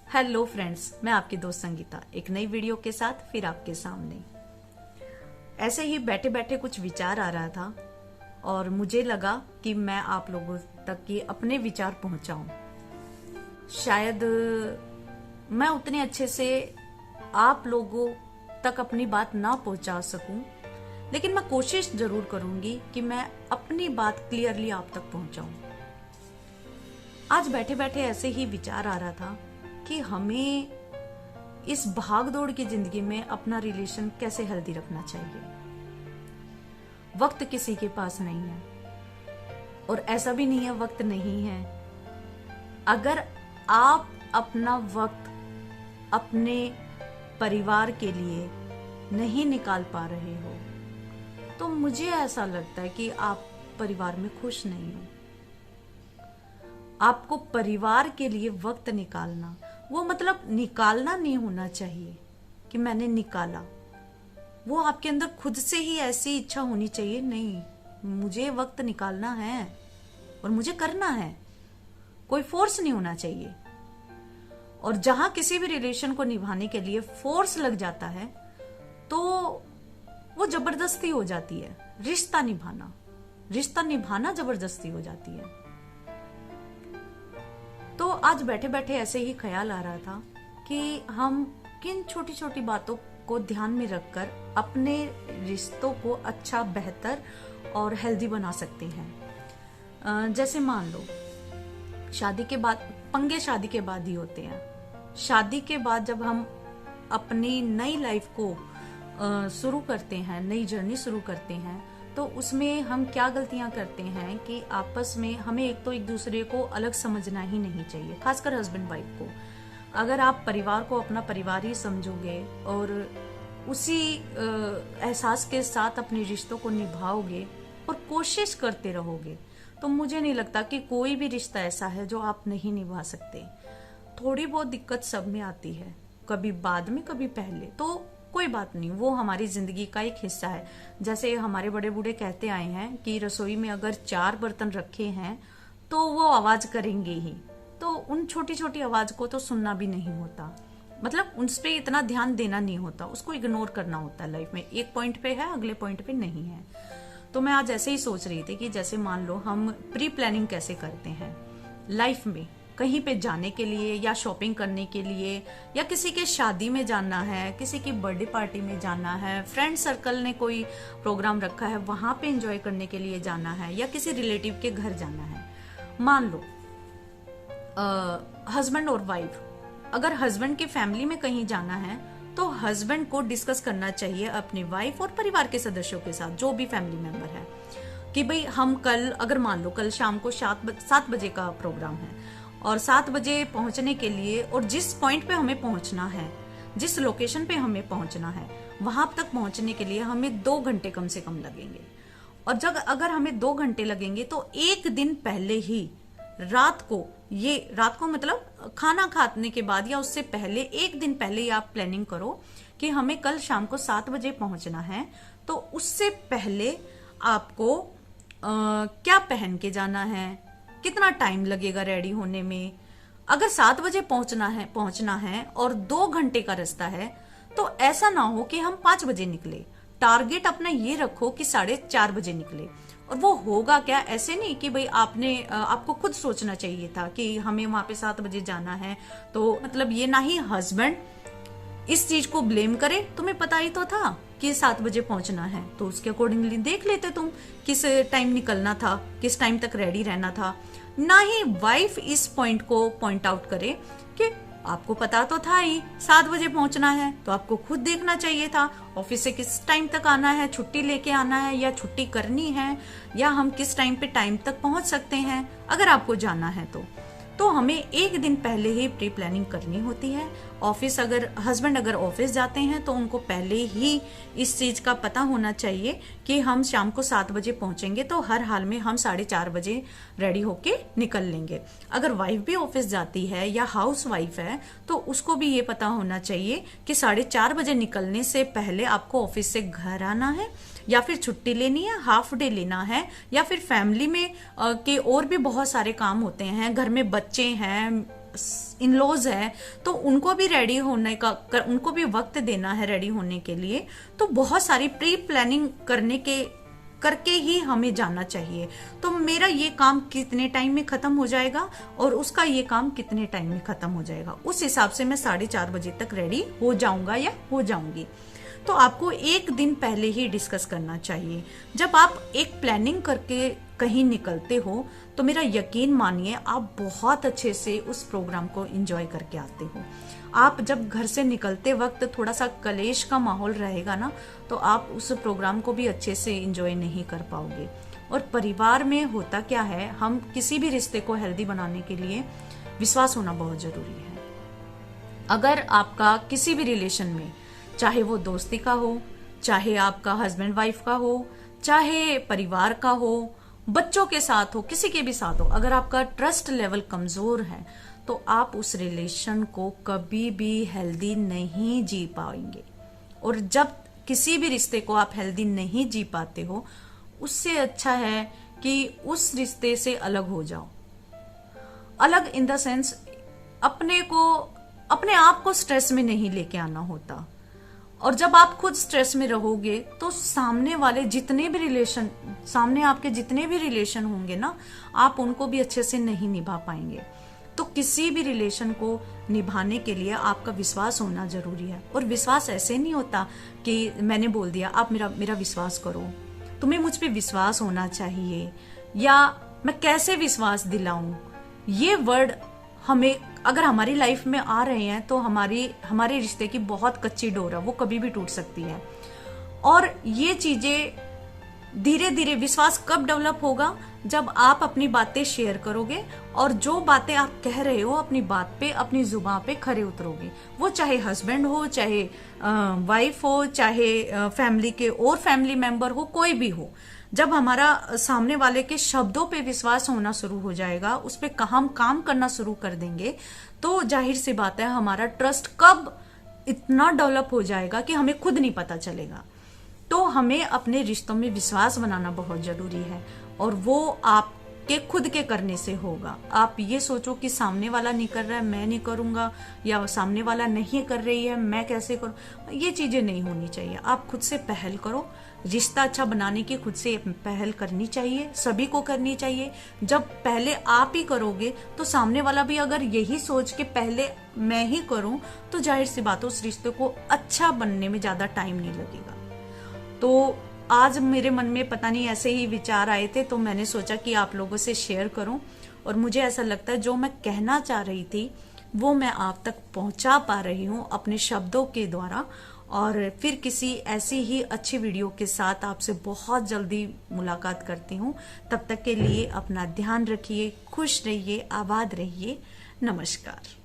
Hello friends, मैं आपकी दोस्त संगीता एक नई वीडियो के साथ फिर आपके सामने। ऐसे ही बैठे बैठे कुछ विचार आ रहा था और मुझे लगा कि मैं आप लोगों तक ये अपने विचार पहुंचाऊं। शायद मैं उतने अच्छे से आप लोगों तक अपनी बात ना पहुंचा सकूं, लेकिन मैं कोशिश जरूर करूंगी कि मैं अपनी बात क्लियरली आप तक पहुंचाऊं। आज बैठे बैठे ऐसे ही विचार आ रहा था कि हमें इस भाग दौड़ की जिंदगी में अपना रिलेशन कैसे हेल्दी रखना चाहिए। वक्त किसी के पास नहीं है और ऐसा भी नहीं है वक्त नहीं है। अगर आप अपना वक्त अपने परिवार के लिए नहीं निकाल पा रहे हो तो मुझे ऐसा लगता है कि आप परिवार में खुश नहीं हो। आपको परिवार के लिए वक्त निकालना, वो मतलब निकालना नहीं होना चाहिए कि मैंने निकाला। वो आपके अंदर खुद से ही ऐसी इच्छा होनी चाहिए, नहीं मुझे वक्त निकालना है और मुझे करना है। कोई फोर्स नहीं होना चाहिए। और जहां किसी भी रिलेशन को निभाने के लिए फोर्स लग जाता है तो वो जबरदस्ती हो जाती है। रिश्ता निभाना जबरदस्ती हो जाती है। तो आज बैठे बैठे ऐसे ही ख्याल आ रहा था कि हम किन छोटी छोटी बातों को ध्यान में रखकर अपने रिश्तों को अच्छा, बेहतर और हेल्दी बना सकते हैं। जैसे मान लो शादी के बाद पंगे शादी के बाद ही होते हैं। शादी के बाद जब हम अपनी नई लाइफ को शुरू करते हैं, नई जर्नी शुरू करते हैं, तो उसमें हम क्या गलतियां करते हैं कि आपस में हमें एक तो एक दूसरे को अलग समझना ही नहीं चाहिए, खासकर हस्बैंड वाइफ को। अगर आप परिवार को अपना परिवार ही समझोगे और उसी एहसास के साथ अपने रिश्तों को निभाओगे और कोशिश करते रहोगे तो मुझे नहीं लगता कि कोई भी रिश्ता ऐसा है जो आप नहीं निभा सकते। थोड़ी बहुत दिक्कत सब में आती है, कभी बाद में कभी पहले, तो कोई बात नहीं, वो हमारी जिंदगी का एक हिस्सा है। जैसे हमारे बड़े बूढ़े कहते आए हैं कि रसोई में अगर 4 बर्तन रखे हैं तो वो आवाज करेंगे ही। तो उन छोटी छोटी आवाज को तो सुनना भी नहीं होता, मतलब उन पे इतना ध्यान देना नहीं होता, उसको इग्नोर करना होता है। लाइफ में एक पॉइंट पे है, अगले पॉइंट पे नहीं है। तो मैं आज ऐसे ही सोच रही थी कि जैसे मान लो हम प्री प्लानिंग कैसे करते हैं लाइफ में, कहीं पे जाने के लिए या शॉपिंग करने के लिए, या किसी के शादी में जाना है, किसी की बर्थडे पार्टी में जाना है, फ्रेंड सर्कल ने कोई प्रोग्राम रखा है वहां पे एंजॉय करने के लिए जाना है, या किसी रिलेटिव के घर जाना है। मान लो हस्बैंड और वाइफ, अगर हस्बैंड की फैमिली में कहीं जाना है तो हस्बैंड को डिस्कस करना चाहिए अपनी वाइफ और परिवार के सदस्यों के साथ, जो भी फैमिली मेंबर है, कि भाई हम कल, अगर मान लो कल शाम को 7 बजे का प्रोग्राम है और 7 बजे पहुंचने के लिए, और जिस पॉइंट पे हमें पहुंचना है, जिस लोकेशन पे हमें पहुंचना है, वहां तक पहुंचने के लिए हमें 2 घंटे कम से कम लगेंगे। और जब अगर हमें 2 घंटे लगेंगे तो एक दिन पहले ही, रात को मतलब खाना खाने के बाद या उससे पहले, एक दिन पहले ही आप प्लानिंग करो कि हमें कल शाम को 7 बजे पहुंचना है। तो उससे पहले आपको क्या पहन के जाना है, कितना टाइम लगेगा रेडी होने में। अगर 7 बजे पहुंचना है और 2 घंटे का रास्ता है तो ऐसा ना हो कि हम 5 बजे निकले। टारगेट अपना ये रखो कि 4:30 बजे निकले। और वो होगा क्या, ऐसे नहीं कि भाई आपको खुद सोचना चाहिए था कि हमें वहां पे 7 बजे जाना है, तो मतलब ये ना ही हस्बैंड इस चीज को ब्लेम करे, तुम्हें पता ही तो था कि 7 बजे पहुंचना है, तो उसके अकॉर्डिंगली देख लेते तुम किस टाइम निकलना था, किस टाइम तक रेडी रहना था। ना ही वाइफ इस पॉइंट को पॉइंट आउट करे कि आपको पता तो था ही 7 बजे पहुंचना है, तो आपको खुद देखना चाहिए था ऑफिस से किस टाइम तक आना है, छुट्टी लेके आना है या छुट्टी करनी है, या हम किस टाइम पे टाइम तक पहुंच सकते हैं अगर आपको जाना है तो हमें एक दिन पहले ही प्री प्लानिंग करनी होती है। हस्बैंड अगर ऑफिस जाते हैं तो उनको पहले ही इस चीज का पता होना चाहिए कि हम शाम को 7 बजे पहुंचेंगे, तो हर हाल में हम 4:30 बजे रेडी होके निकल लेंगे। अगर वाइफ भी ऑफिस जाती है या हाउस वाइफ है तो उसको भी ये पता होना चाहिए कि 4:30 बजे निकलने से पहले आपको ऑफिस से घर आना है, या फिर छुट्टी लेनी है, हाफ डे लेना है, या फिर फैमिली में के और भी बहुत सारे काम होते हैं, घर में बच्चे हैं, इन लॉज है तो उनको भी रेडी होने का, उनको भी वक्त देना है रेडी होने के लिए। तो बहुत सारी प्री प्लानिंग करके ही हमें जाना चाहिए। तो मेरा ये काम कितने टाइम में खत्म हो जाएगा और उसका ये काम कितने टाइम में खत्म हो जाएगा, उस हिसाब से मैं 4:30 बजे तक रेडी हो जाऊंगा या हो जाऊंगी। तो आपको एक दिन पहले ही डिस्कस करना चाहिए। जब आप एक प्लानिंग करके कहीं निकलते हो तो मेरा यकीन मानिए आप बहुत अच्छे से उस प्रोग्राम को एंजॉय करके आते हो। आप जब घर से निकलते वक्त थोड़ा सा कलेश का माहौल रहेगा ना, तो आप उस प्रोग्राम को भी अच्छे से एंजॉय नहीं कर पाओगे। और परिवार में होता क्या है, हम किसी भी रिश्ते को हेल्दी बनाने के लिए विश्वास होना बहुत जरूरी है। अगर आपका किसी भी रिलेशन में, चाहे वो दोस्ती का हो, चाहे आपका हस्बैंड वाइफ का हो, चाहे परिवार का हो, बच्चों के साथ हो, किसी के भी साथ हो, अगर आपका ट्रस्ट लेवल कमजोर है तो आप उस रिलेशन को कभी भी हेल्दी नहीं जी पाएंगे। और जब किसी भी रिश्ते को आप हेल्दी नहीं जी पाते हो, उससे अच्छा है कि उस रिश्ते से अलग हो जाओ। अलग इन द सेंस अपने आप को स्ट्रेस में नहीं लेके आना होता। और जब आप खुद स्ट्रेस में रहोगे तो सामने आपके जितने भी रिलेशन होंगे ना, आप उनको भी अच्छे से नहीं निभा पाएंगे। तो किसी भी रिलेशन को निभाने के लिए आपका विश्वास होना जरूरी है। और विश्वास ऐसे नहीं होता कि मैंने बोल दिया आप मेरा विश्वास करो, तुम्हें मुझ पे विश्वास होना चाहिए, या मैं कैसे विश्वास दिलाऊं। ये वर्ड हमें अगर हमारी लाइफ में आ रहे हैं तो हमारे रिश्ते की बहुत कच्ची डोर है, वो कभी भी टूट सकती है। और ये चीजें धीरे धीरे, विश्वास कब डेवलप होगा, जब आप अपनी बातें शेयर करोगे और जो बातें आप कह रहे हो अपनी बात पे, अपनी जुबान पे खरे उतरोगे। वो चाहे हस्बैंड हो, चाहे वाइफ हो, चाहे फैमिली के और फैमिली मेंबर हो, कोई भी हो। जब हमारा सामने वाले के शब्दों पे विश्वास होना शुरू हो जाएगा, उस पे हम काम करना शुरू कर देंगे, तो जाहिर सी बात है हमारा ट्रस्ट कब इतना डेवलप हो जाएगा कि हमें खुद नहीं पता चलेगा। तो हमें अपने रिश्तों में विश्वास बनाना बहुत जरूरी है, और वो आपके खुद के करने से होगा। आप ये सोचो कि सामने वाला नहीं कर रहा है मैं नहीं करूंगा, या सामने वाला नहीं कर रही है मैं कैसे करूं, ये चीजें नहीं होनी चाहिए। आप खुद से पहल करो। रिश्ता अच्छा बनाने की खुद से पहल करनी चाहिए, सभी को करनी चाहिए। जब पहले आप ही करोगे तो सामने वाला भी अगर यही सोच के पहले मैं ही करूं, तो जाहिर सी बात है उस रिश्ते को अच्छा बनने में ज्यादा टाइम नहीं लगेगा। तो आज मेरे मन में पता नहीं ऐसे ही विचार आए थे, तो मैंने सोचा कि आप लोगों से शेयर करूं। और मुझे ऐसा लगता है जो मैं कहना चाह रही थी वो मैं आप तक पहुंचा पा रही हूं अपने शब्दों के द्वारा। और फिर किसी ऐसी ही अच्छी वीडियो के साथ आपसे बहुत जल्दी मुलाकात करती हूं। तब तक के लिए अपना ध्यान रखिए, खुश रहिए, आबाद रहिए। नमस्कार।